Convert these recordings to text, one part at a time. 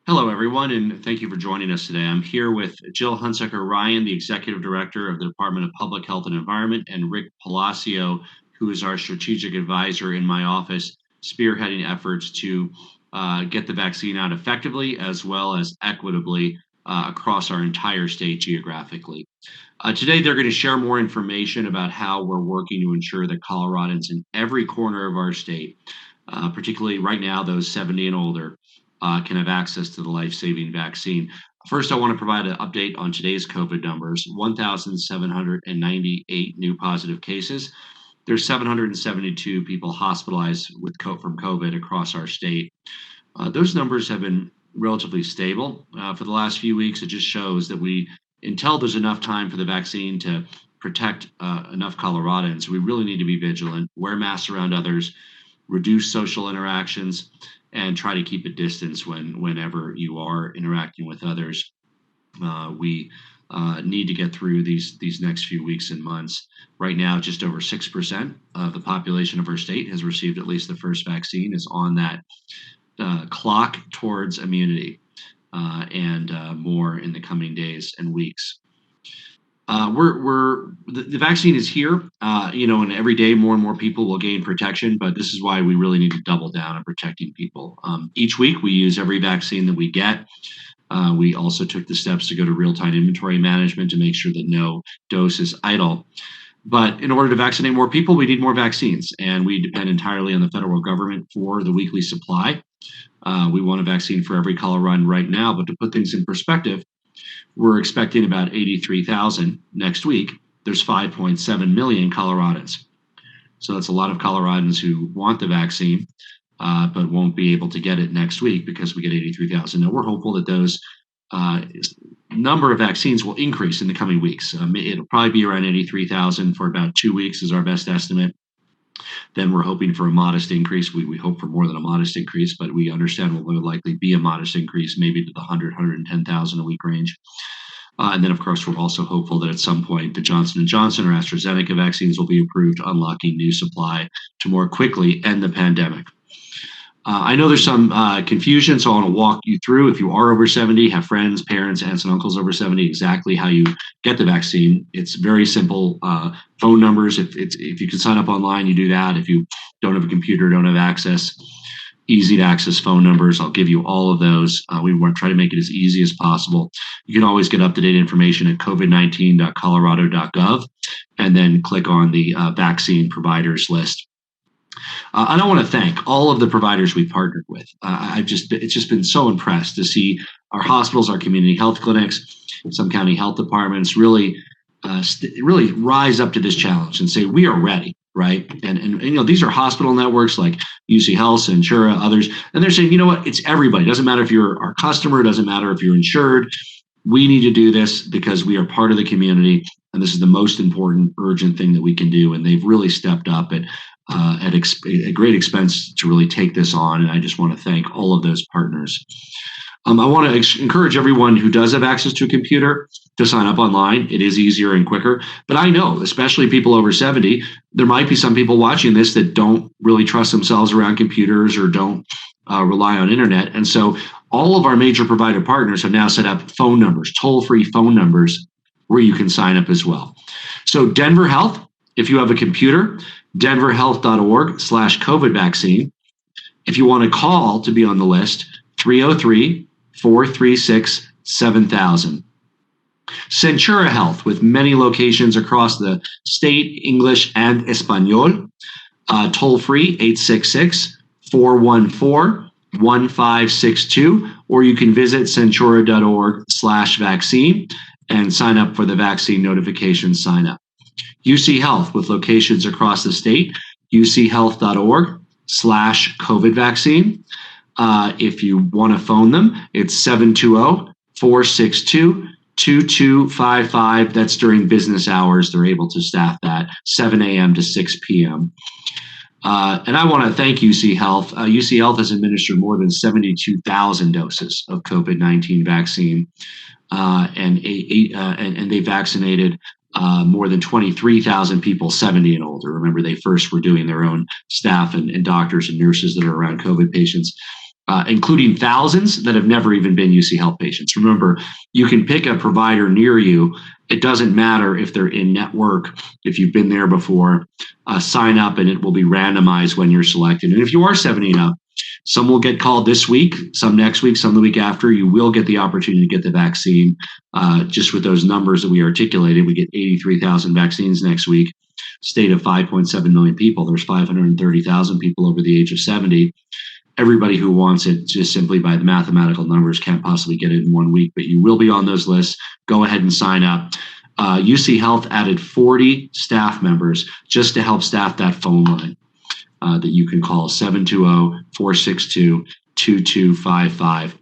Hello, everyone, and thank you for joining us today. I'm here with Jill Hunsaker Ryan, the Executive Director of the Department of Public Health and Environment, and Rick Palacio, who is our strategic advisor in my office, spearheading efforts to get the vaccine out effectively as well as equitably across our entire state geographically. Today, they're going to share more information about how we're working to ensure that Coloradans in every corner of our state, particularly right now, those 70 and older, can have access to the life-saving vaccine. First, I want to provide an update on today's COVID numbers: 1,798 new positive cases. There's 772 people hospitalized from COVID across our state. Those numbers have been relatively stable for the last few weeks. It just shows that until there's enough time for the vaccine to protect enough Coloradans, we really need to be vigilant, wear masks around others, reduce social interactions, and try to keep a distance whenever you are interacting with others. We need to get through these next few weeks and months. Right now, just over 6% of the population of our state has received at least the first vaccine, is on that clock towards immunity, and more in the coming days and weeks. The vaccine is here, and every day more and more people will gain protection, but this is why we really need to double down on protecting people. Each week we use every vaccine that we get. We also took the steps to go to real-time inventory management to make sure that no dose is idle. But in order to vaccinate more people, we need more vaccines, and we depend entirely on the federal government for the weekly supply. We want a vaccine for every Coloradan right now, but to put things in perspective, we're expecting about 83,000 next week. There's 5.7 million Coloradans. So that's a lot of Coloradans who want the vaccine, but won't be able to get it next week because we get 83,000. Now, we're hopeful that those number of vaccines will increase in the coming weeks. It'll probably be around 83,000 for about 2 weeks is our best estimate. Then we're hoping for a modest increase. We hope for more than a modest increase, but we understand what will likely be a modest increase, maybe to the 110,000 a week range. And then, of course, we're also hopeful that at some point the Johnson & Johnson or AstraZeneca vaccines will be approved, unlocking new supply to more quickly end the pandemic. I know there's some confusion, so I want to walk you through. If you are over 70, have friends, parents, aunts, and uncles over 70, exactly how you get the vaccine. It's very simple. Phone numbers. If you can sign up online, you do that. If you don't have a computer, don't have access, easy to access phone numbers. I'll give you all of those. We want to try to make it as easy as possible. You can always get up-to-date information at covid19.colorado.gov, and then click on the vaccine providers list. And I want to thank all of the providers we partnered with. It's just been so impressed to see our hospitals, our community health clinics, some county health departments really rise up to this challenge and say, we are ready, right? And these are hospital networks like UC Health, Centura, others, and they're saying, you know what, it's everybody. It doesn't matter if you're our customer, it doesn't matter if you're insured. We need to do this because we are part of the community, and this is the most important, urgent thing that we can do. And they've really stepped up at great expense to really take this on. And I just want to thank all of those partners. I want to encourage everyone who does have access to a computer to sign up online. It is easier and quicker. But I know, especially people over 70, there might be some people watching this that don't really trust themselves around computers or don't rely on internet. And so all of our major provider partners have now set up phone numbers, toll-free phone numbers, where you can sign up as well. So Denver Health, if you have a computer, denverhealth.org/COVID vaccine. If you want to call to be on the list, 303-436-7000. Centura Health, with many locations across the state, English and Espanol, toll free 866-414-1562, or you can visit centura.org/vaccine and sign up for the vaccine notification sign up. UC Health, with locations across the state, uchealth.org/COVID vaccine. If you want to phone them, it's 720-462-2255. That's during business hours. They're able to staff that 7 a.m. to 6 p.m. And I want to thank UC Health. UC Health has administered more than 72,000 doses of COVID-19 vaccine, and they vaccinated more than 23,000 people 70 and older. Remember, they first were doing their own staff and doctors and nurses that are around COVID patients. including thousands that have never even been UC Health patients. Remember, you can pick a provider near you. It doesn't matter if they're in network, if you've been there before, sign up and it will be randomized when you're selected. And if you are 70 and up, some will get called this week, some next week, some the week after. You will get the opportunity to get the vaccine. Just with those numbers that we articulated, we get 83,000 vaccines next week. State of 5.7 million people. There's 530,000 people over the age of 70. Everybody who wants it, just simply by the mathematical numbers, can't possibly get it in 1 week, but you will be on those lists. Go ahead and sign up. UC Health added 40 staff members just to help staff that phone line that you can call 720-462-2255.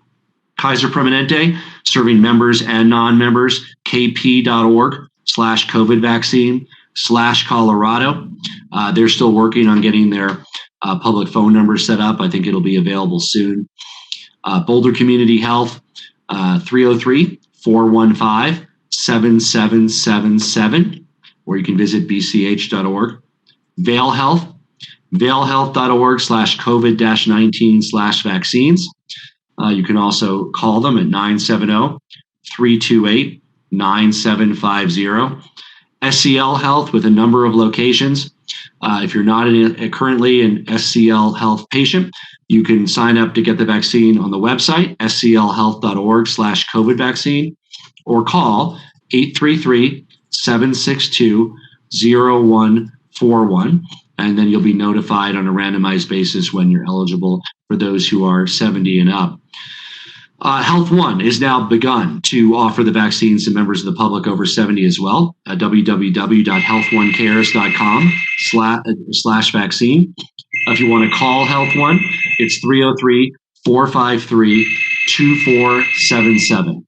Kaiser Permanente, serving members and non-members, kp.org/COVID vaccine/Colorado. They're still working on getting their public phone number set up. I think it'll be available soon. Boulder Community Health, 303-415-7777, or you can visit bch.org. Vail Health, vailhealth.org/COVID-19/vaccines. You can also call them at 970-328-9750. SCL Health with a number of locations. If you're not currently an SCL Health patient, you can sign up to get the vaccine on the website, sclhealth.org/COVID vaccine, or call 833-762-0141. And then you'll be notified on a randomized basis when you're eligible for those who are 70 and up. Health One is now begun to offer the vaccines to members of the public over 70 as well. www.healthonecares.com/vaccine. If you want to call Health One, it's 303-453-2477.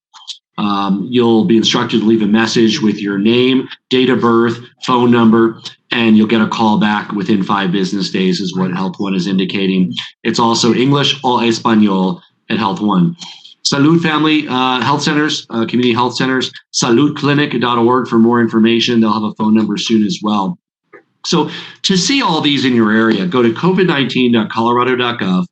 You'll be instructed to leave a message with your name, date of birth, phone number, and you'll get a call back within 5 business days is what Health One is indicating. It's also English or Espanol at Health One. Salud Family Health Centers, community health centers, saludclinic.org for more information. They'll have a phone number soon as well. So to see all these in your area, go to covid19.colorado.gov,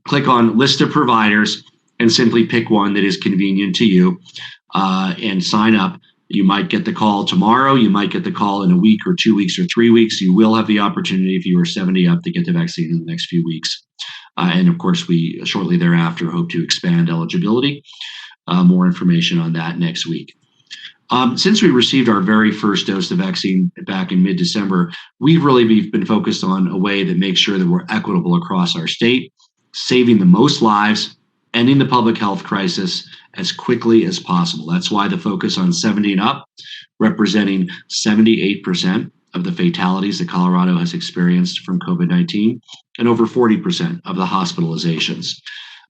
click on list of providers, and simply pick one that is convenient to you and sign up. You might get the call tomorrow. You might get the call in a week or 2 weeks or 3 weeks. You will have the opportunity, if you are 70 up, to get the vaccine in the next few weeks. And of course, we shortly thereafter hope to expand eligibility. More information on that next week. Since we received our very first dose of vaccine back in mid-December, we've really been focused on a way that makes sure that we're equitable across our state, saving the most lives, ending the public health crisis as quickly as possible. That's why the focus on 70 and up, representing 78% of the fatalities that Colorado has experienced from COVID-19, and over 40% of the hospitalizations.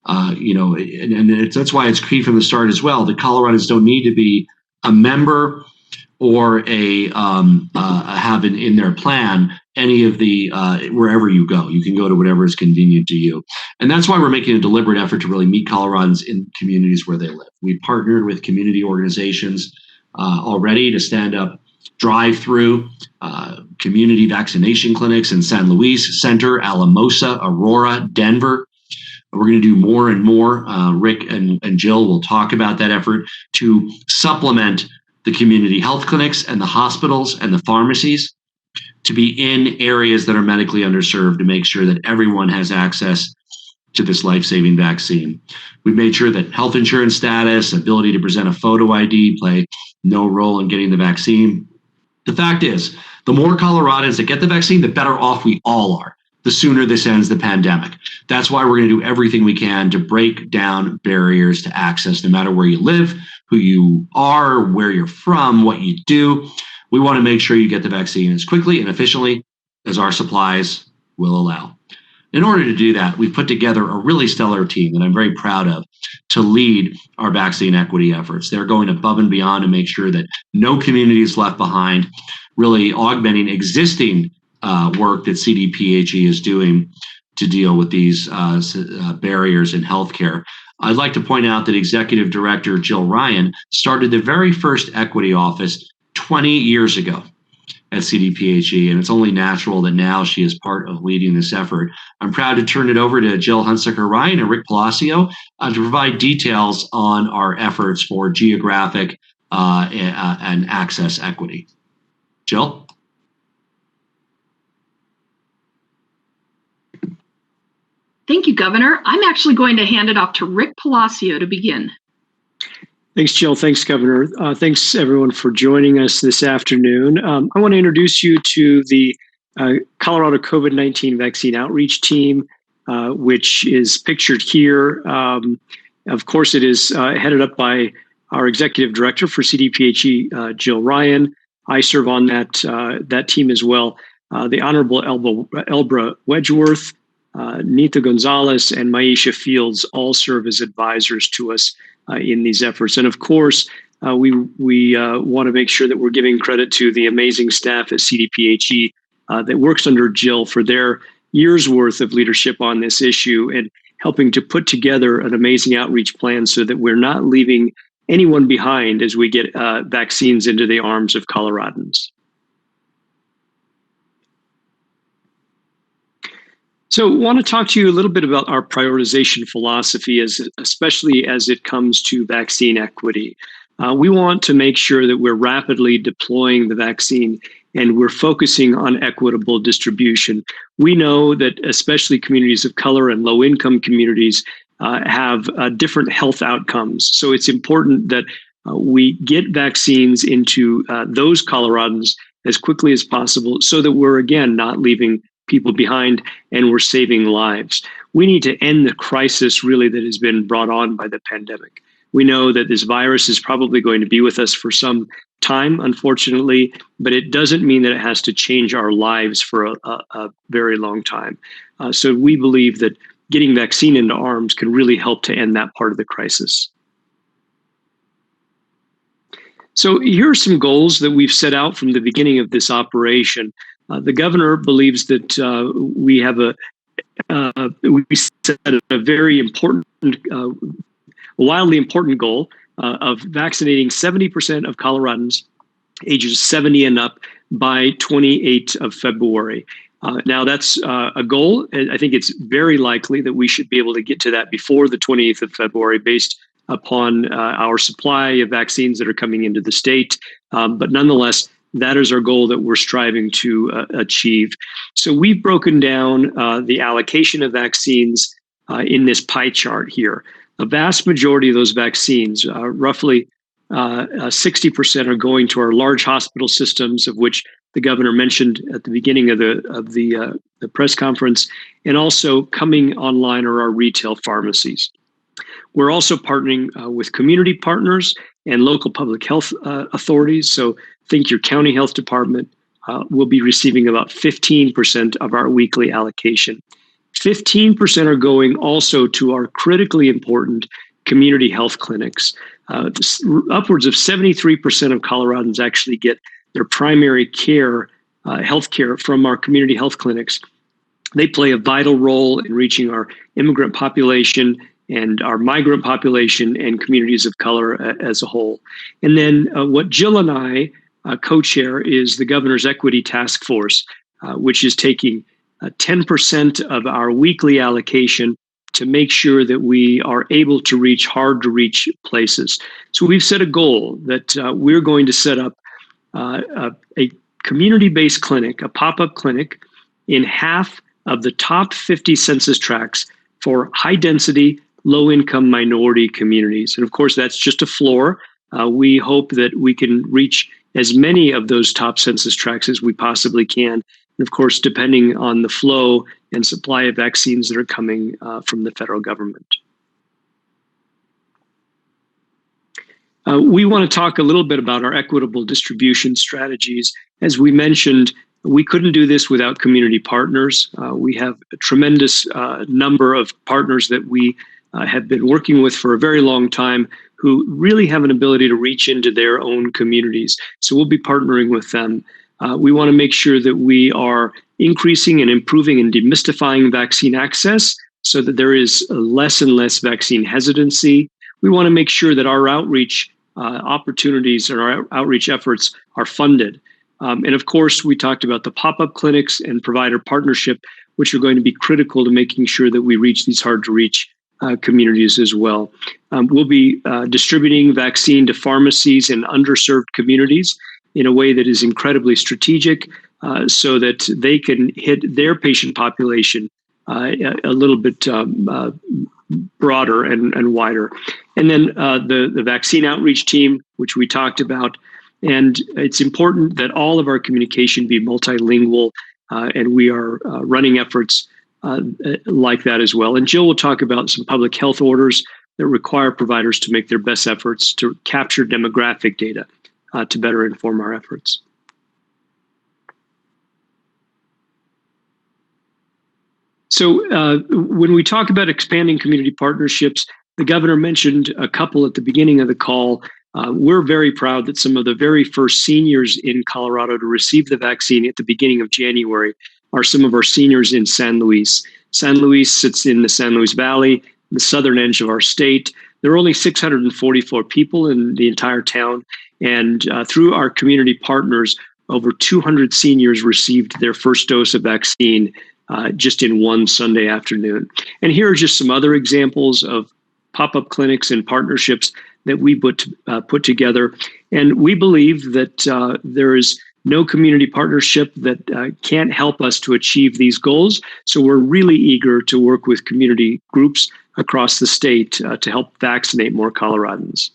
That's why it's key from the start as well. The Coloradans don't need to be a member or have in their plan any of the wherever you go. You can go to whatever is convenient to you. And that's why we're making a deliberate effort to really meet Coloradans in communities where they live. We partnered with community organizations already to stand up drive-through community vaccination clinics in San Luis, Center, Alamosa, Aurora, Denver. We're going to do more and more. Rick and Jill will talk about that effort to supplement the community health clinics and the hospitals and the pharmacies to be in areas that are medically underserved to make sure that everyone has access to this life-saving vaccine. We've made sure that health insurance status, ability to present a photo ID play no role in getting the vaccine. The fact is, the more Coloradans that get the vaccine, the better off we all are, the sooner this ends the pandemic. That's why we're going to do everything we can to break down barriers to access, no matter where you live, who you are, where you're from, what you do. We want to make sure you get the vaccine as quickly and efficiently as our supplies will allow. In order to do that, we've put together a really stellar team that I'm very proud of to lead our vaccine equity efforts. They're going above and beyond to make sure that no community is left behind, really augmenting existing work that CDPHE is doing to deal with these barriers in healthcare. I'd like to point out that Executive Director Jill Ryan started the very first equity office 20 years ago. at CDPHE, and it's only natural that now she is part of leading this effort. I'm proud to turn it over to Jill Hunsaker Ryan and Rick Palacio to provide details on our efforts for geographic and access equity. Jill? Thank you, Governor. I'm actually going to hand it off to Rick Palacio to begin. Thanks, Jill. Thanks, Governor. Thanks, everyone, for joining us this afternoon. I want to introduce you to the Colorado COVID-19 vaccine outreach team, which is pictured here. Of course, it is headed up by our executive director for CDPHE, Jill Ryan. I serve on that team as well. The Honorable Elbra Wedgeworth, Nita Gonzalez, and Maisha Fields all serve as advisors to us in these efforts. And of course, we want to make sure that we're giving credit to the amazing staff at CDPHE that works under Jill for their years worth of leadership on this issue and helping to put together an amazing outreach plan so that we're not leaving anyone behind as we get vaccines into the arms of Coloradans. So I want to talk to you a little bit about our prioritization philosophy, especially as it comes to vaccine equity. We want to make sure that we're rapidly deploying the vaccine and we're focusing on equitable distribution. We know that especially communities of color and low-income communities have different health outcomes. So it's important that we get vaccines into those Coloradans as quickly as possible so that we're, again, not leaving people behind and we're saving lives. We need to end the crisis really that has been brought on by the pandemic. We know that this virus is probably going to be with us for some time, unfortunately, but it doesn't mean that it has to change our lives for a very long time. So we believe that getting vaccine into arms can really help to end that part of the crisis. So here are some goals that we've set out from the beginning of this operation. The governor believes that we have we set a very important, wildly important goal of vaccinating 70% of Coloradans ages 70 and up by 28th of February. Now that's a goal. I think it's very likely that we should be able to get to that before the 28th of February based upon our supply of vaccines that are coming into the state. But nonetheless, that is our goal that we're striving to achieve. So we've broken down the allocation of vaccines in this pie chart here. A vast majority of those vaccines, roughly 60%, are going to our large hospital systems, of which the governor mentioned at the beginning of the press conference, and also coming online are our retail pharmacies. We're also partnering with community partners and local public health authorities. So think your county health department will be receiving about 15% of our weekly allocation. 15% are going also to our critically important community health clinics. Upwards of 73% of Coloradans actually get their primary care, health care from our community health clinics. They play a vital role in reaching our immigrant population and our migrant population and communities of color as a whole. And then what Jill and I co-chair is the Governor's Equity Task Force, which is taking 10% of our weekly allocation to make sure that we are able to reach hard to reach places. So we've set a goal that we're going to set up a community-based clinic, a pop-up clinic in half of the top 50 census tracts for high-density, low-income minority communities. And of course, that's just a floor. We hope that we can reach as many of those top census tracts as we possibly can. And of course, depending on the flow and supply of vaccines that are coming from the federal government. We want to talk a little bit about our equitable distribution strategies. As we mentioned, we couldn't do this without community partners. We have a tremendous number of partners that we have been working with for a very long time who really have an ability to reach into their own communities. So we'll be partnering with them. We want to make sure that we are increasing and improving and demystifying vaccine access so that there is less and less vaccine hesitancy. We want to make sure that our outreach opportunities and our outreach efforts are funded. And of course, we talked about the pop-up clinics and provider partnership, which are going to be critical to making sure that we reach these hard-to-reach communities as well. We'll be distributing vaccine to pharmacies in underserved communities in a way that is incredibly strategic so that they can hit their patient population a little bit broader and wider. And then the vaccine outreach team, which we talked about. And it's important that all of our communication be multilingual, and we are running efforts like that as well. And Jill will talk about some public health orders that require providers to make their best efforts to capture demographic data to better inform our efforts. So when we talk about expanding community partnerships, the governor mentioned a couple at the beginning of the call. We're very proud that some of the very first seniors in Colorado to receive the vaccine at the beginning of January are some of our seniors in San Luis. San Luis sits in the San Luis Valley, the southern edge of our state. There are only 644 people in the entire town. And through our community partners, over 200 seniors received their first dose of vaccine just in one Sunday afternoon. And here are just some other examples of pop-up clinics and partnerships that we put together. And we believe that there is no community partnership that can't help us to achieve these goals. So we're really eager to work with community groups across the state to help vaccinate more Coloradans.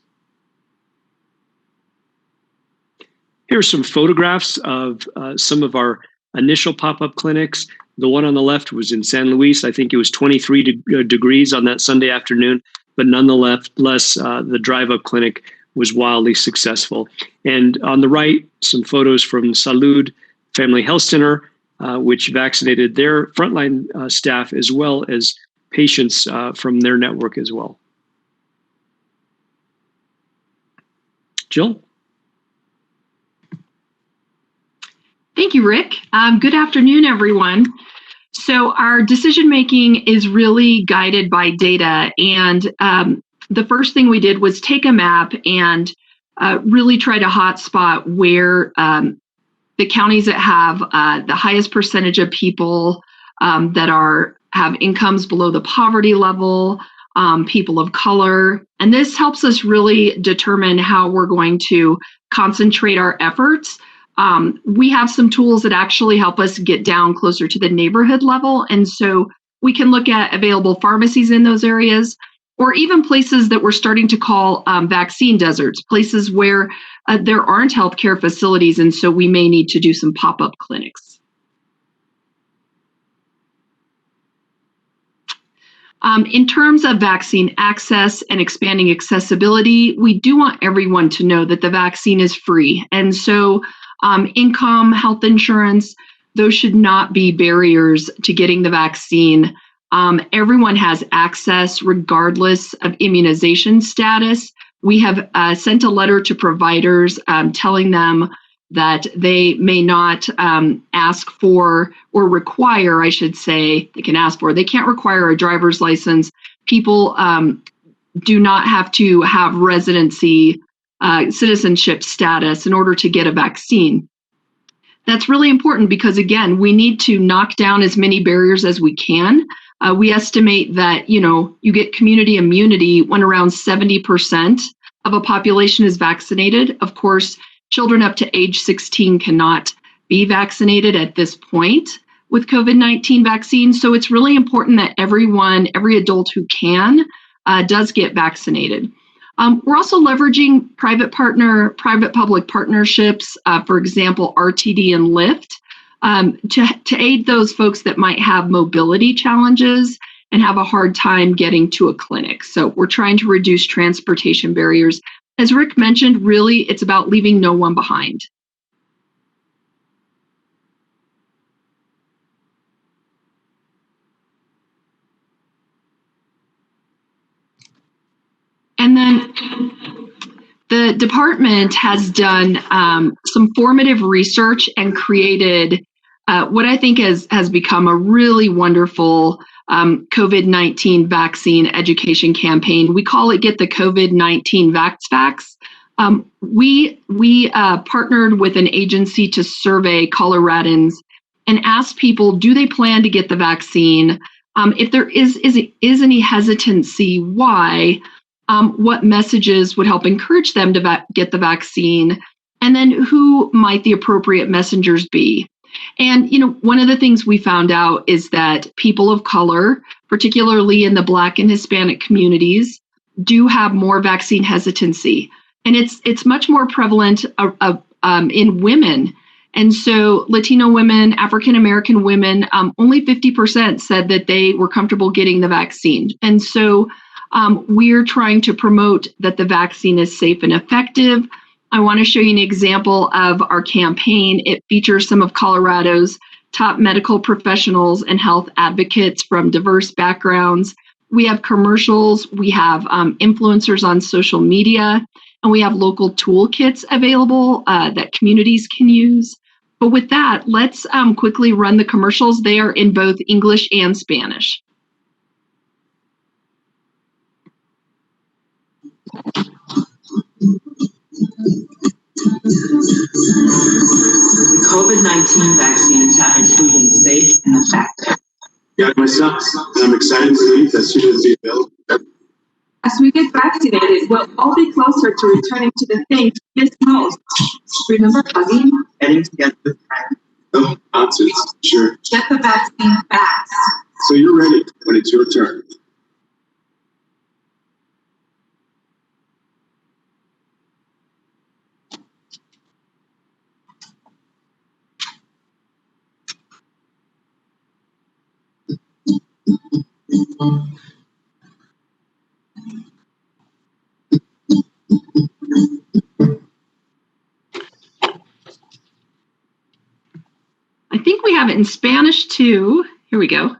Here are some photographs of some of our initial pop-up clinics. The one on the left was in San Luis. I think it was 23 degrees on that Sunday afternoon. But nonetheless, the drive-up clinic was wildly successful. And on the right, some photos from Salud Family Health Center, which vaccinated their frontline staff as well as patients from their network as well. Jill? Thank you, Rick. Good afternoon, everyone. So our decision-making is really guided by data. And the first thing we did was take a map and really try to hotspot where the counties that have the highest percentage of people that have incomes below the poverty level, people of color. And this helps us really determine how we're going to concentrate our efforts. We have some tools that actually help us get down closer to the neighborhood level. And so we can look at available pharmacies in those areas, or even places that we're starting to call vaccine deserts, places where there aren't healthcare facilities. And so we may need to do some pop-up clinics. In terms of vaccine access and expanding accessibility, we do want everyone to know that the vaccine is free. And so income, health insurance, those should not be barriers to getting the vaccine. Everyone has access regardless of immunization status. We have sent a letter to providers telling them that they may not ask for or require, I should say, they can ask for, they can't require a driver's license. People do not have to have residency citizenship status in order to get a vaccine. That's really important because, again, we need to knock down as many barriers as we can. We estimate that, you get community immunity when around 70% of a population is vaccinated. Of course, children up to age 16 cannot be vaccinated at this point with COVID-19 vaccines. So it's really important that every adult who can, does get vaccinated. We're also leveraging private-public partnerships, for example, RTD and Lyft, to aid those folks that might have mobility challenges and have a hard time getting to a clinic. So we're trying to reduce transportation barriers. As Rick mentioned, really, it's about leaving no one behind. And then the department has done some formative research and created what I think has become a really wonderful COVID-19 vaccine education campaign. We call it Get the COVID-19 Vax Facts. We partnered with an agency to survey Coloradans and asked people, do they plan to get the vaccine? If there is any hesitancy, why? What messages would help encourage them to get the vaccine? And then who might the appropriate messengers be? And, one of the things we found out is that people of color, particularly in the Black and Hispanic communities, do have more vaccine hesitancy. And it's much more prevalent in women. And so Latino women, African American women, only 50% said that they were comfortable getting the vaccine. And so we're trying to promote that the vaccine is safe and effective. I want to show you an example of our campaign. It features some of Colorado's top medical professionals and health advocates from diverse backgrounds. We have commercials, we have influencers on social media, and we have local toolkits available that communities can use. But with that, let's quickly run the commercials. They are in both English and Spanish. The COVID-19 vaccines have been proven safe and effective. Got my sons, and I'm excited to leave as soon as they're available. As we get vaccinated, we'll all be closer to returning to the things we miss most. Remember hugging? Getting together with friends. Oh, nonsense. Sure. Get the vaccine fast. So you're ready when it's your turn. I think we have it in Spanish too. Here we go.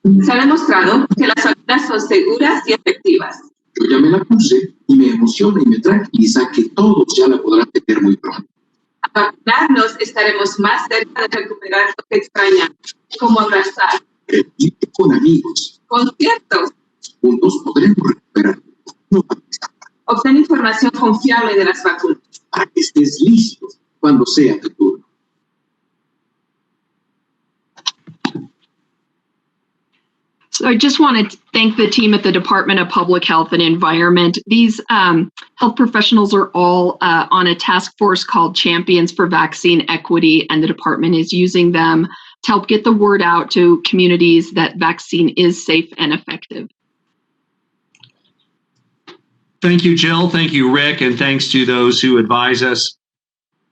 Se ha demostrado que las vacunas son seguras y efectivas. Yo ya me la puse y me emociona y me tranquiliza que todos ya la podrán tener muy pronto. Al vacunarnos estaremos más cerca de recuperar lo que extrañamos, como abrazar, Reunirte con amigos. conciertos, Juntos podremos recuperar. No, obtener información confiable de las vacunas. para que estés listo cuando sea tu turno. So I just want to thank the team at the Department of Public Health and Environment. These health professionals are all on a task force called Champions for Vaccine Equity, and the department is using them to help get the word out to communities that vaccine is safe and effective. Thank you, Jill. Thank you, Rick. And thanks to those who advise us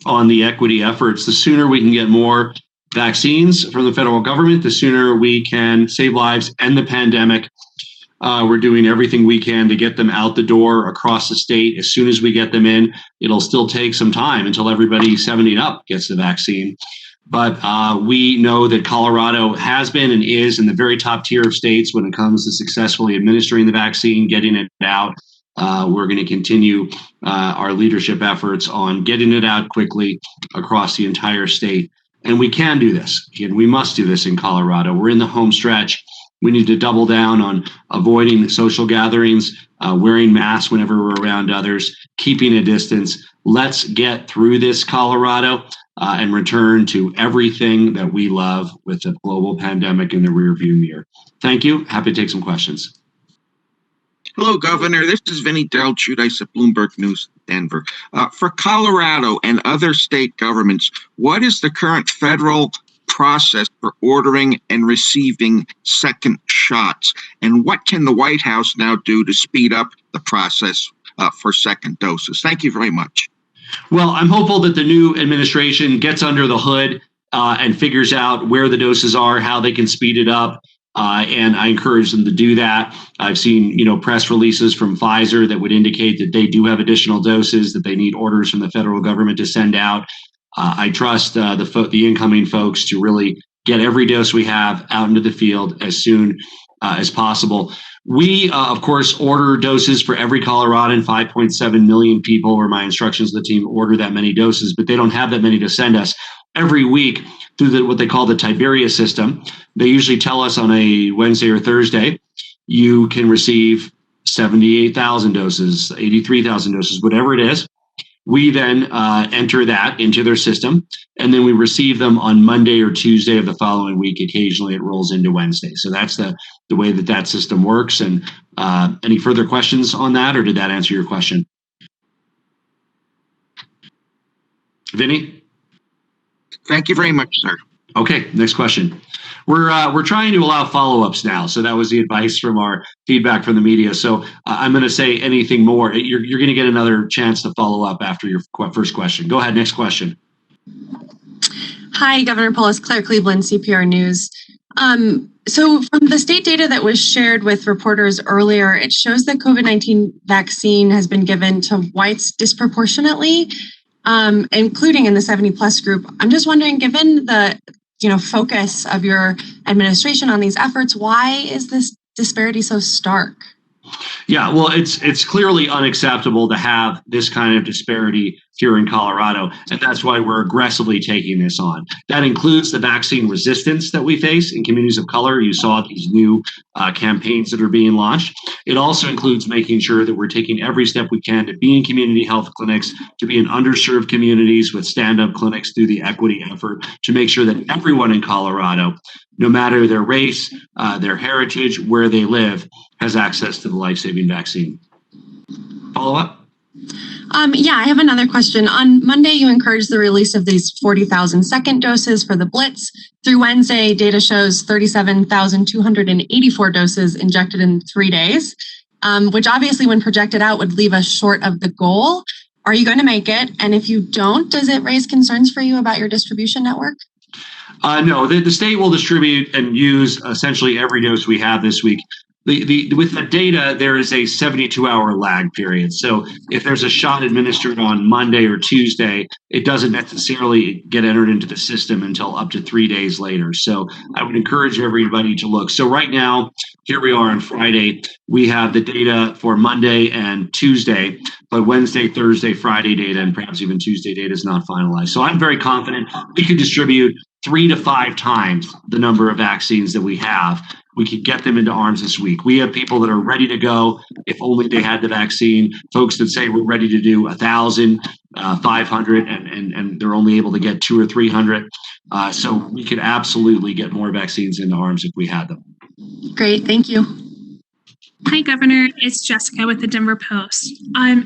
on the equity efforts. The sooner we can get more vaccines from the federal government, the sooner we can save lives, end the pandemic. We're doing everything we can to get them out the door across the state. As soon as we get them in, it'll still take some time until everybody 70 and up gets the vaccine. But we know that Colorado has been and is in the very top tier of states when it comes to successfully administering the vaccine, getting it out. We're going to continue our leadership efforts on getting it out quickly across the entire state. And we can do this. Again, we must do this in Colorado. We're in the home stretch. We need to double down on avoiding social gatherings, wearing masks whenever we're around others, keeping a distance. Let's get through this, Colorado, and return to everything that we love with the global pandemic in the rearview mirror. Thank you. Happy to take some questions. Hello, Governor. This is Vinny Del Giudice of Bloomberg News, Denver. For Colorado and other state governments, what is the current federal process for ordering and receiving second shots? And what can the White House now do to speed up the process for second doses? Thank you very much. Well, I'm hopeful that the new administration gets under the hood and figures out where the doses are, how they can speed it up. And I encourage them to do that. I've seen, press releases from Pfizer that would indicate that they do have additional doses, that they need orders from the federal government to send out. I trust the incoming folks to really get every dose we have out into the field as soon as possible. We, of course, order doses for every Coloradan. 5.7 million people were my instructions to the team, order that many doses, but they don't have that many to send us. Every week through what they call the Tiberius system. They usually tell us on a Wednesday or Thursday you can receive 78,000 doses, 83,000 doses, whatever it is. We then enter that into their system, and then we receive them on Monday or Tuesday of the following week. Occasionally it rolls into Wednesday. So that's the way that system works. And any further questions on that, or did that answer your question? Vinny? Thank you very much, sir. Okay, next question. We're trying to allow follow-ups now. So that was the advice from our feedback from the media. So I'm going to say anything more. You're going to get another chance to follow up after your first question. Go ahead, next question. Hi, Governor Polis, Claire Cleveland, CPR News. So from the state data that was shared with reporters earlier, it shows that COVID-19 vaccine has been given to whites disproportionately, including in the 70+ group. I'm just wondering, given the focus of your administration on these efforts, why is this disparity so stark? Yeah, well, it's clearly unacceptable to have this kind of disparity here in Colorado, and that's why we're aggressively taking this on. That includes the vaccine resistance that we face in communities of color. You saw these new campaigns that are being launched. It also includes making sure that we're taking every step we can to be in community health clinics, to be in underserved communities with stand-up clinics through the equity effort, to make sure that everyone in Colorado, no matter their race, their heritage, where they live, has access to the life-saving vaccine. Follow up? Yeah, I have another question. On Monday, you encouraged the release of these 40,000 second doses for the Blitz. Through Wednesday, data shows 37,284 doses injected in 3 days, which obviously when projected out would leave us short of the goal. Are you going to make it? And if you don't, does it raise concerns for you about your distribution network? No, the state will distribute and use essentially every dose we have this week. With the data, there is a 72-hour lag period. So if there's a shot administered on Monday or Tuesday, it doesn't necessarily get entered into the system until up to 3 days later. So I would encourage everybody to look. So right now, here we are on Friday. We have the data for Monday and Tuesday, but Wednesday, Thursday, Friday data, and perhaps even Tuesday data is not finalized. So I'm very confident we could distribute 3 to 5 times the number of vaccines that we have. We could get them into arms this week. We have people that are ready to go if only they had the vaccine. Folks that say we're ready to do 1,000, 500, and they're only able to get 200 or 300. So we could absolutely get more vaccines into arms if we had them. Great, thank you. Hi, Governor. It's Jessica with the Denver Post.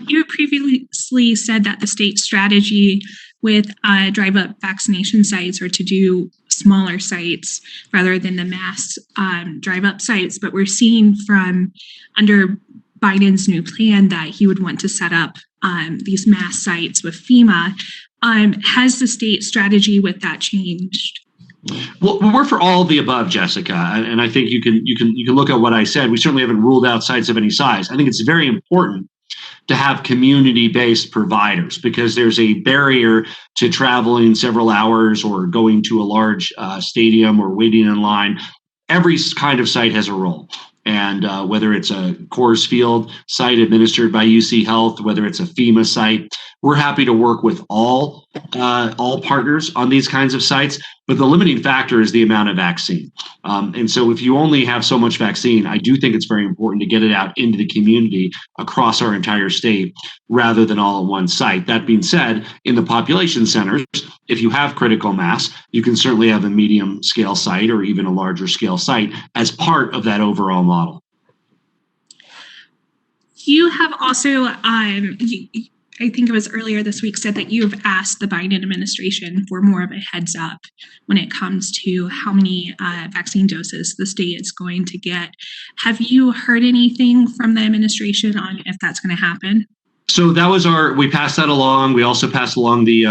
You previously said that the state strategy with drive-up vaccination sites or to do smaller sites rather than the mass drive-up sites, but we're seeing from under Biden's new plan that he would want to set up these mass sites with FEMA. Has the state strategy with that changed? Well, we're for all of the above, Jessica, and I think you can look at what I said. We certainly haven't ruled out sites of any size. I think it's very important to have community-based providers because there's a barrier to traveling several hours or going to a large stadium or waiting in line. Every kind of site has a role. And whether it's a Coors Field site administered by UC Health, whether it's a FEMA site, we're happy to work with all partners on these kinds of sites. But the limiting factor is the amount of vaccine. And so if you only have so much vaccine, I do think it's very important to get it out into the community across our entire state rather than all at one site. That being said, in the population centers, if you have critical mass, you can certainly have a medium scale site or even a larger scale site as part of that overall model. You have also, I think it was earlier this week, said that you've asked the Biden administration for more of a heads up when it comes to how many vaccine doses the state is going to get. Have you heard anything from the administration on if that's going to happen? So that was we passed that along. We also passed along the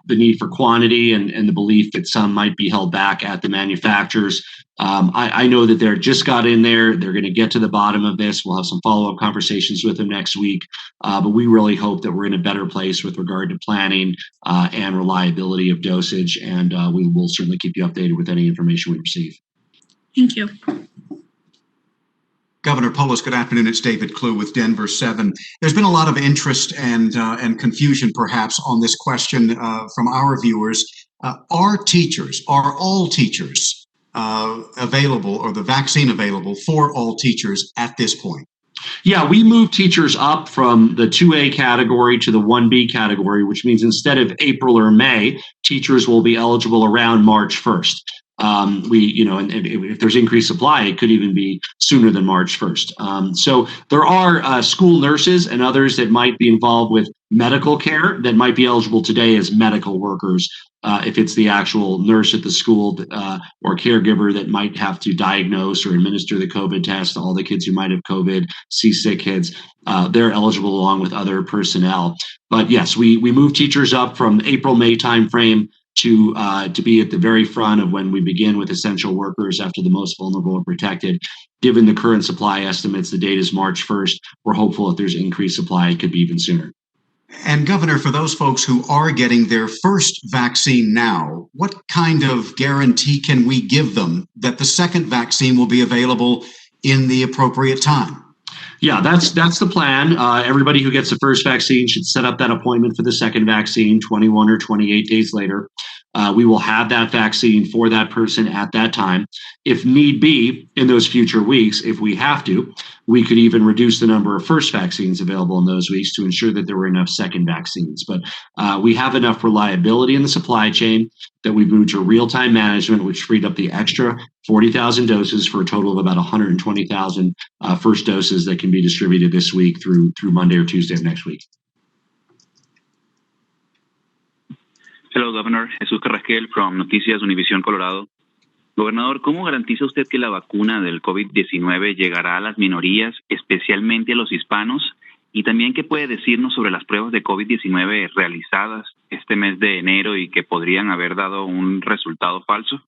need for quantity and the belief that some might be held back at the manufacturers. I know that they're just got in there. They're going to get to the bottom of this. We'll have some follow-up conversations with them next week. But we really hope that we're in a better place with regard to planning and reliability of dosage. And we will certainly keep you updated with any information we receive. Thank you. Governor Polis, good afternoon. It's David Clue with Denver 7. There's been a lot of interest and confusion, perhaps, on this question from our viewers. Are all teachers available, or the vaccine available for all teachers at this point? Yeah, we moved teachers up from the 2A category to the 1B category, which means instead of April or May, teachers will be eligible around March 1st. And if there's increased supply, it could even be sooner than March 1st. So there are school nurses and others that might be involved with medical care that might be eligible today as medical workers. If it's the actual nurse at the school or caregiver that might have to diagnose or administer the COVID test to all the kids who might have COVID, see sick kids, they're eligible along with other personnel. But yes, we move teachers up from April-May timeframe to be at the very front of when we begin with essential workers after the most vulnerable are protected. Given the current supply estimates, the date is March 1st. We're hopeful if there's increased supply, it could be even sooner. And Governor, for those folks who are getting their first vaccine now, what kind of guarantee can we give them that the second vaccine will be available in the appropriate time? Yeah, that's the plan. Everybody who gets the first vaccine should set up that appointment for the second vaccine 21 or 28 days later. We will have that vaccine for that person at that time. If need be, in those future weeks, if we have to, we could even reduce the number of first vaccines available in those weeks to ensure that there were enough second vaccines. But we have enough reliability in the supply chain that we've moved to real-time management, which freed up the extra 40,000 doses for a total of about 120,000 first doses that can be distributed this week through Monday or Tuesday of next week. Hello, Governor. Jesús Carrasquel from Noticias Univisión Colorado. Gobernador, ¿cómo garantiza usted que la vacuna del COVID-19 llegará a las minorías, especialmente a los hispanos? Y también, ¿qué puede decirnos sobre las pruebas de COVID-19 realizadas este mes de enero y que podrían haber dado un resultado falso?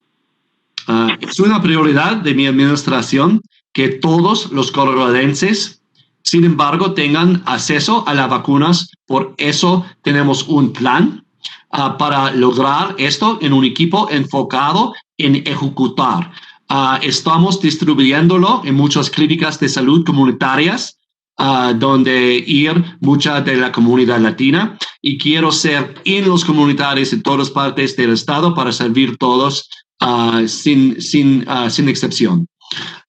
Es una prioridad de mi administración que todos los coloradenses, sin embargo, tengan acceso a las vacunas. Por eso tenemos un plan para lograr esto en un equipo enfocado en ejecutar. Estamos distribuyéndolo en muchas clínicas de salud comunitarias, donde ir mucha de la comunidad latina, y quiero ser en los comunitarios en todas partes del estado para servir todos sin excepción.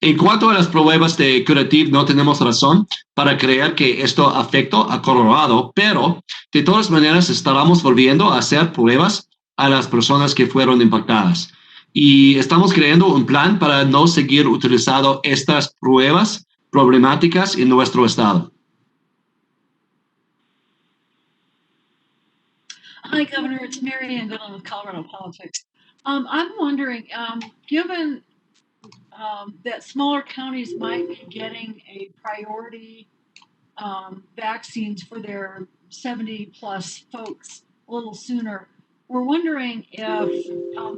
En cuanto a las pruebas de curativo, no tenemos razón para creer que esto afecta a Colorado, pero de todas maneras estaremos volviendo a hacer pruebas a las personas que fueron impactadas. Y estamos creando un plan para no seguir utilizando estas pruebas problemáticas en nuestro estado. Hi, Governor. It's Mary Ann Goodland with Colorado Politics. I'm wondering, given that smaller counties might be getting a priority vaccines for their 70-plus folks a little sooner, we're wondering if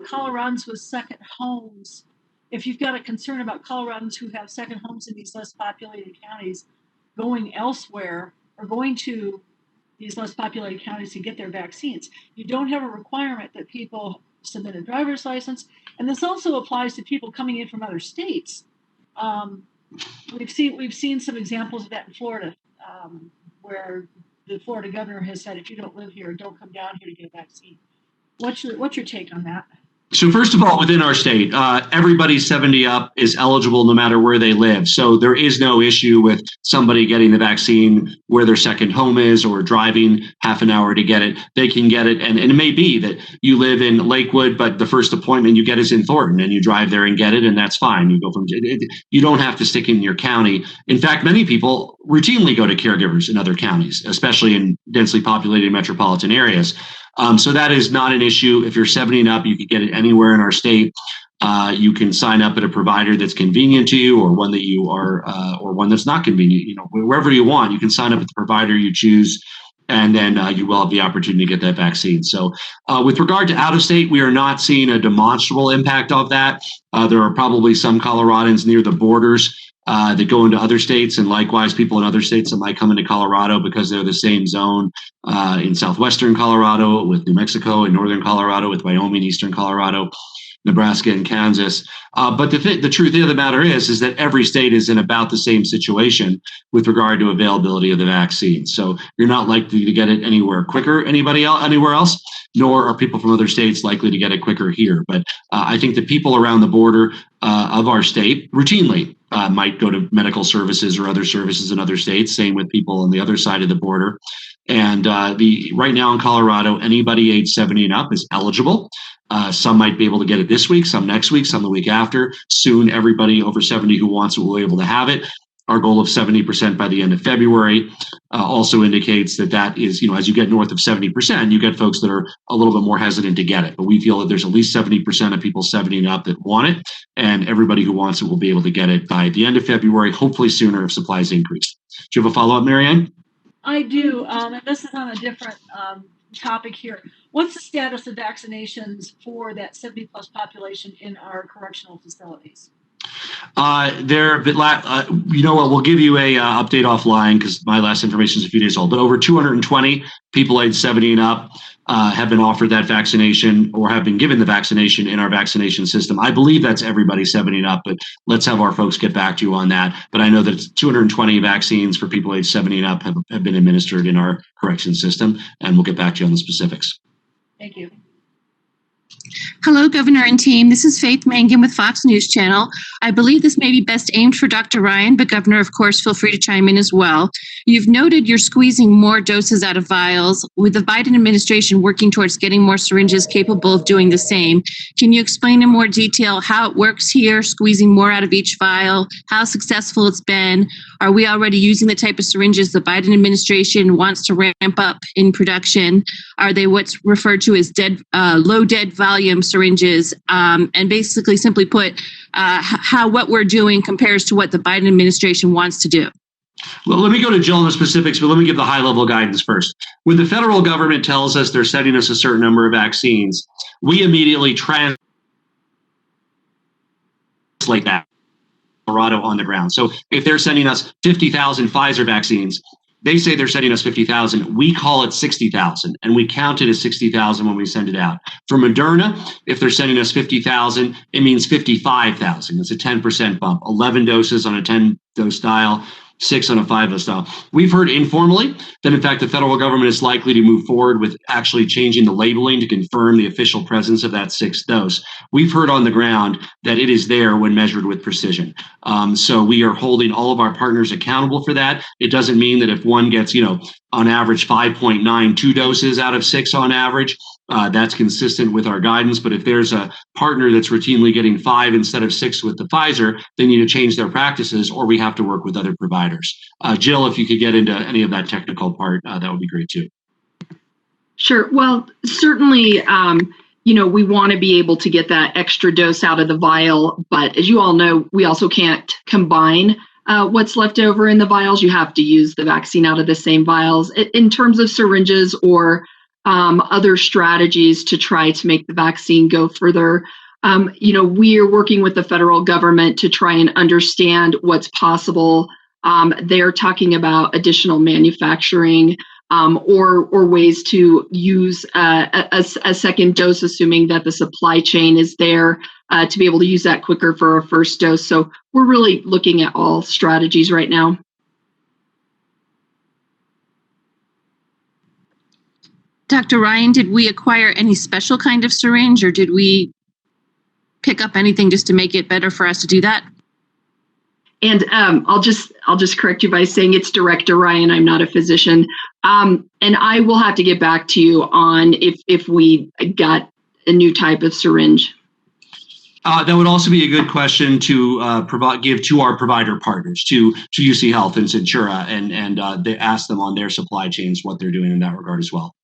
Coloradans with second homes, if you've got a concern about Coloradans who have second homes in these less populated counties going elsewhere or going to these less populated counties to get their vaccines. You don't have a requirement that people submit a driver's license. And this also applies to people coming in from other states. We've seen some examples of that in Florida, where the Florida governor has said, if you don't live here, don't come down here to get a vaccine. What's your take on that? So first of all, within our state, everybody 70 up is eligible no matter where they live. So there is no issue with somebody getting the vaccine where their second home is or driving half an hour to get it. They can get it. And it may be that you live in Lakewood, but the first appointment you get is in Thornton and you drive there and get it. And that's fine. You go from you don't have to stick in your county. In fact, many people routinely go to caregivers in other counties, especially in densely populated metropolitan areas. So that is not an issue. If you're 70 and up, you can get it anywhere in our state. You can sign up at a provider that's convenient to you, or one that you are, or one that's not convenient. You know, wherever you want, you can sign up at the provider you choose, and then you will have the opportunity to get that vaccine. So, with regard to out of state, we are not seeing a demonstrable impact of that. There are probably some Coloradans near the borders that go into other states, and likewise people in other states that might come into Colorado because they're the same zone in southwestern Colorado with New Mexico, and northern Colorado with Wyoming, eastern Colorado. Nebraska and Kansas. But the truth of the matter is that every state is in about the same situation with regard to availability of the vaccine. So you're not likely to get it anywhere quicker anywhere else, nor are people from other states likely to get it quicker here. But I think the people around the border of our state routinely might go to medical services or other services in other states. Same with people on the other side of the border. And right now in Colorado, anybody age 70 and up is eligible. Some might be able to get it this week, some next week, some the week after. Soon, everybody over 70 who wants it will be able to have it. Our goal of 70% by the end of February also indicates that is, as you get north of 70%, you get folks that are a little bit more hesitant to get it. But we feel that there's at least 70% of people 70 and up that want it, and everybody who wants it will be able to get it by the end of February, hopefully sooner if supplies increase. Do you have a follow-up, Marianne? I do, and this is on a different topic here. What's the status of vaccinations for that 70-plus population in our correctional facilities? We'll give you a update offline because my last information is a few days old. But over 220 people aged 70 and up have been offered that vaccination or have been given the vaccination in our vaccination system. I believe that's everybody 70 and up, but let's have our folks get back to you on that. But I know that 220 vaccines for people aged 70 and up have been administered in our correction system, and we'll get back to you on the specifics. Thank you. Hello, Governor and team. This is Faith Mangan with Fox News Channel. I believe this may be best aimed for Dr. Ryan, but Governor, of course, feel free to chime in as well. You've noted you're squeezing more doses out of vials, with the Biden administration working towards getting more syringes capable of doing the same. Can you explain in more detail how it works here, squeezing more out of each vial, how successful it's been? Are we already using the type of syringes the Biden administration wants to ramp up in production? Are they what's referred to as low dead volume syringes? And basically, simply put, how what we're doing compares to what the Biden administration wants to do. Well, let me go to Jill in the specifics, but let me give the high-level guidance first. When the federal government tells us they're sending us a certain number of vaccines, we immediately translate that Colorado on the ground. So if they're sending us 50,000 Pfizer vaccines, they say they're sending us 50,000. We call it 60,000, and we count it as 60,000 when we send it out. For Moderna, if they're sending us 50,000, it means 55,000. It's a 10% bump. 11 doses on a 10-dose dial, 6 on a 5-dose dial. We've heard informally that, in fact, the federal government is likely to move forward with actually changing the labeling to confirm the official presence of that 6th dose. We've heard on the ground that it is there when measured with precision. So we are holding all of our partners accountable for that. It doesn't mean that if one gets, on average 5.92 doses out of 6 on average, that's consistent with our guidance. But if there's a partner that's routinely getting 5 instead of 6 with the Pfizer, they need to change their practices, or we have to work with other providers. Jill, if you could get into any of that technical part, that would be great too. Sure. Well, certainly, we want to be able to get that extra dose out of the vial. But as you all know, we also can't combine what's left over in the vials. You have to use the vaccine out of the same vials. In terms of syringes or other strategies to try to make the vaccine go further, we are working with the federal government to try and understand what's possible. They're talking about additional manufacturing or ways to use a second dose, assuming that the supply chain is there to be able to use that quicker for a first dose. So we're really looking at all strategies right now. Dr. Ryan, did we acquire any special kind of syringe, or did we pick up anything just to make it better for us to do that? And I'll just correct you by saying it's Director Ryan. I'm not a physician, and I will have to get back to you on if we got a new type of syringe. That would also be a good question to give to our provider partners, to UC Health and Centura, and they ask them on their supply chains what they're doing in that regard as well.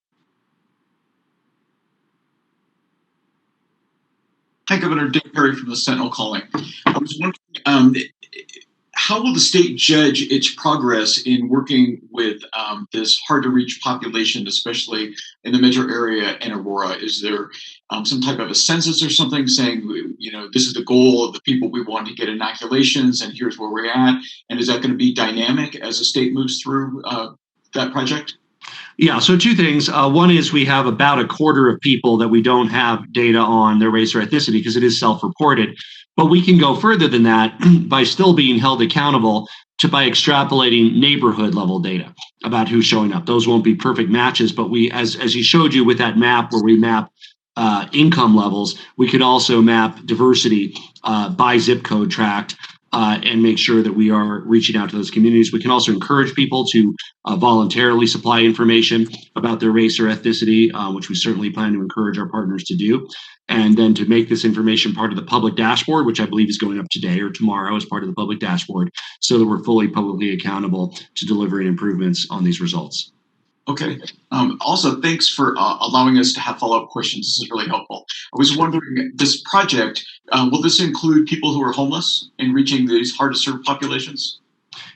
Hi, Governor. Dick Perry from the Sentinel calling. I was wondering, how will the state judge its progress in working with this hard-to-reach population, especially in the metro area and Aurora? Is there some type of a census or something saying, this is the goal of the people we want to get inoculations, and here's where we're at? And is that going to be dynamic as the state moves through that project? Yeah, so two things. One is we have about a quarter of people that we don't have data on their race or ethnicity because it is self-reported. But we can go further than that by still being held accountable by extrapolating neighborhood level data about who's showing up. Those won't be perfect matches, but we, as he showed you with that map where we map income levels, we could also map diversity by zip code tract and make sure that we are reaching out to those communities. We can also encourage people to voluntarily supply information about their race or ethnicity, which we certainly plan to encourage our partners to do. And then to make this information part of the public dashboard, which I believe is going up today or tomorrow as part of the public dashboard, so that we're fully publicly accountable to delivering improvements on these results. Okay. Also, thanks for allowing us to have follow-up questions. This is really helpful. I was wondering, this project, will this include people who are homeless and reaching these hard-to-serve populations?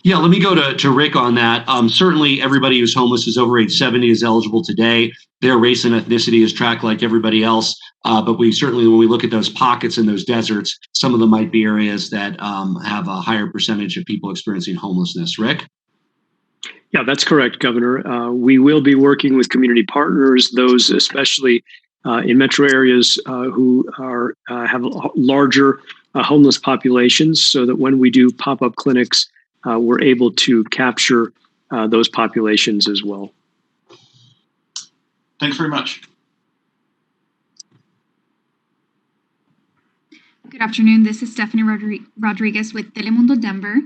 Yeah, let me go to Rick on that. Certainly, everybody who's homeless is over age 70 is eligible today. Their race and ethnicity is tracked like everybody else. But we certainly, when we look at those pockets in those deserts, some of them might be areas that have a higher percentage of people experiencing homelessness. Rick? Yeah, that's correct, Governor. We will be working with community partners, those especially in metro areas who have larger homeless populations, so that when we do pop-up clinics, we're able to capture those populations as well. Thanks very much. Good afternoon. This is Stephanie Rodriguez with Telemundo Denver.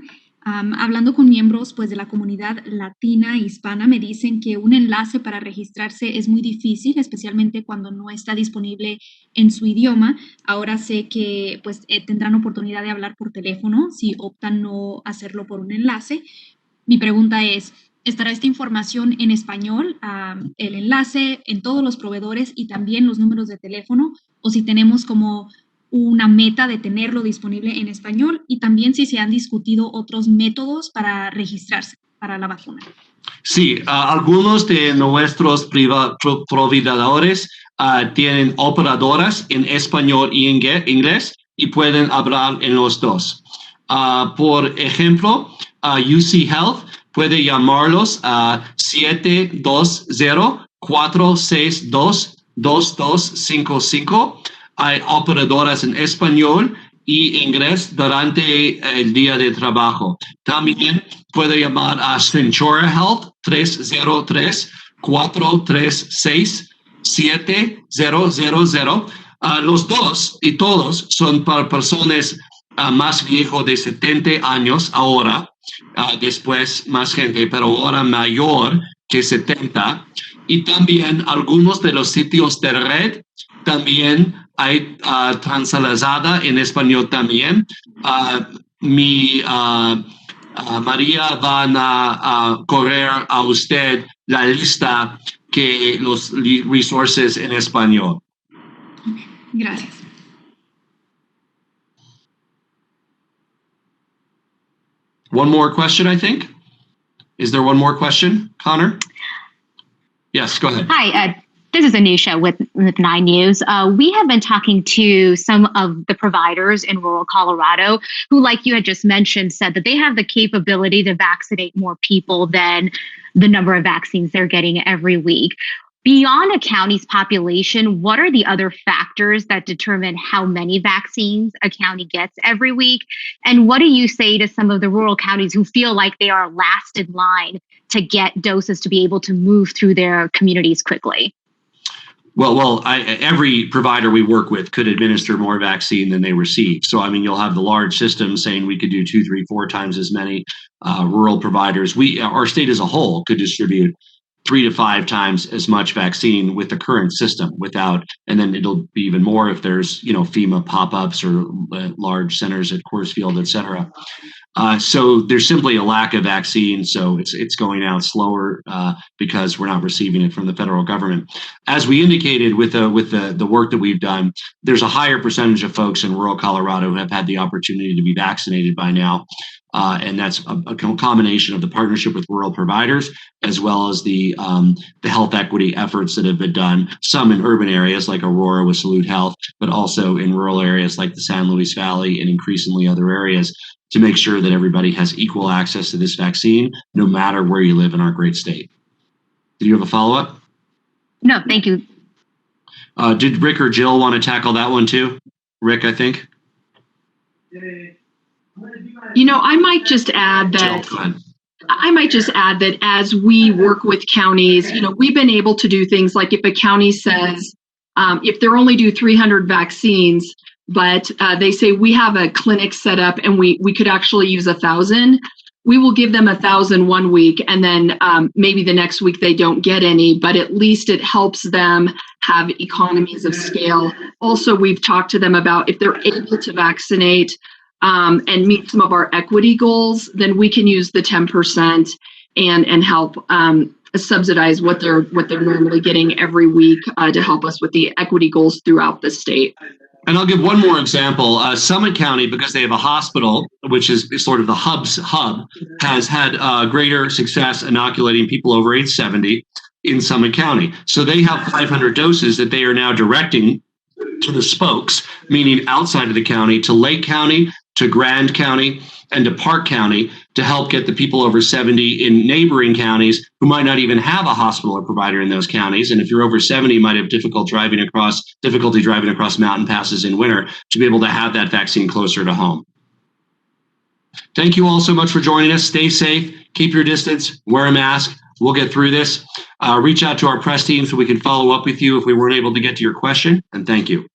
Hablando con miembros pues, de la comunidad latina hispana, me dicen que un enlace para registrarse es muy difícil, especialmente cuando no está disponible en su idioma. Ahora sé que pues, tendrán oportunidad de hablar por teléfono si optan no hacerlo por un enlace. Mi pregunta es, ¿estará esta información en español, el enlace en todos los proveedores y también los números de teléfono? O si tenemos como una meta de tenerlo disponible en español, y también si se han discutido otros métodos para registrarse para la vacuna. Sí, algunos de nuestros proveedores tienen operadoras en español y inglés y pueden hablar en los dos. Por ejemplo, UC Health puede llamarlos a 720-462-2255. Hay operadoras en español y inglés durante el día de trabajo. También puede llamar a Centura Health 303-436-7000. Los dos y todos son para personas más viejos de 70 años ahora, después más gente, pero ahora mayor que 70. Y también algunos de los sitios de red también hay translazada en español también. María van a correr a usted la lista que los resources en español. Gracias. One more question, I think. Is there one more question, Connor? Yes, go ahead. Hi, this is Anusha with 9 News. We have been talking to some of the providers in rural Colorado who, like you had just mentioned, said that they have the capability to vaccinate more people than the number of vaccines they're getting every week. Beyond a county's population, what are the other factors that determine how many vaccines a county gets every week? And what do you say to some of the rural counties who feel like they are last in line to get doses to be able to move through their communities quickly? Well, every provider we work with could administer more vaccine than they receive. So, I mean, you'll have the large systems saying we could do 2, 3, 4 times as many. Rural providers, our state as a whole could distribute 3 to 5 times as much vaccine with the current system and then it'll be even more if there's, FEMA pop-ups or large centers at Coors Field, et cetera. So there's simply a lack of vaccine. So it's going out slower because we're not receiving it from the federal government. As we indicated with the work that we've done, there's a higher percentage of folks in rural Colorado who have had the opportunity to be vaccinated by now. And that's a combination of the partnership with rural providers, as well as the health equity efforts that have been done, some in urban areas like Aurora with Salute Health, but also in rural areas like the San Luis Valley and increasingly other areas, to make sure that everybody has equal access to this vaccine, no matter where you live in our great state. Did you have a follow-up? No, thank you. Did Rick or Jill want to tackle that one too? Rick, I think. I might just add that. Jill, go ahead. I might just add that as we work with counties, we've been able to do things like if a county says, if they're only do 300 vaccines, but they say we have a clinic set up and we could actually use 1,000, we will give them 1,000 one week, and then maybe the next week they don't get any, but at least it helps them have economies of scale. Also, we've talked to them about if they're able to vaccinate and meet some of our equity goals, then we can use the 10% and help subsidize what they're normally getting every week to help us with the equity goals throughout the state. And I'll give one more example. Summit County, because they have a hospital, which is sort of the hub, has had greater success inoculating people over age 70 in Summit County. So they have 500 doses that they are now directing to the spokes, meaning outside of the county, to Lake County, to Grand County, and to Park County to help get the people over 70 in neighboring counties who might not even have a hospital or provider in those counties. And if you're over 70, you might have difficulty driving across mountain passes in winter to be able to have that vaccine closer to home. Thank you all so much for joining us. Stay safe, keep your distance, wear a mask. We'll get through this. Reach out to our press team so we can follow up with you if we weren't able to get to your question. And thank you.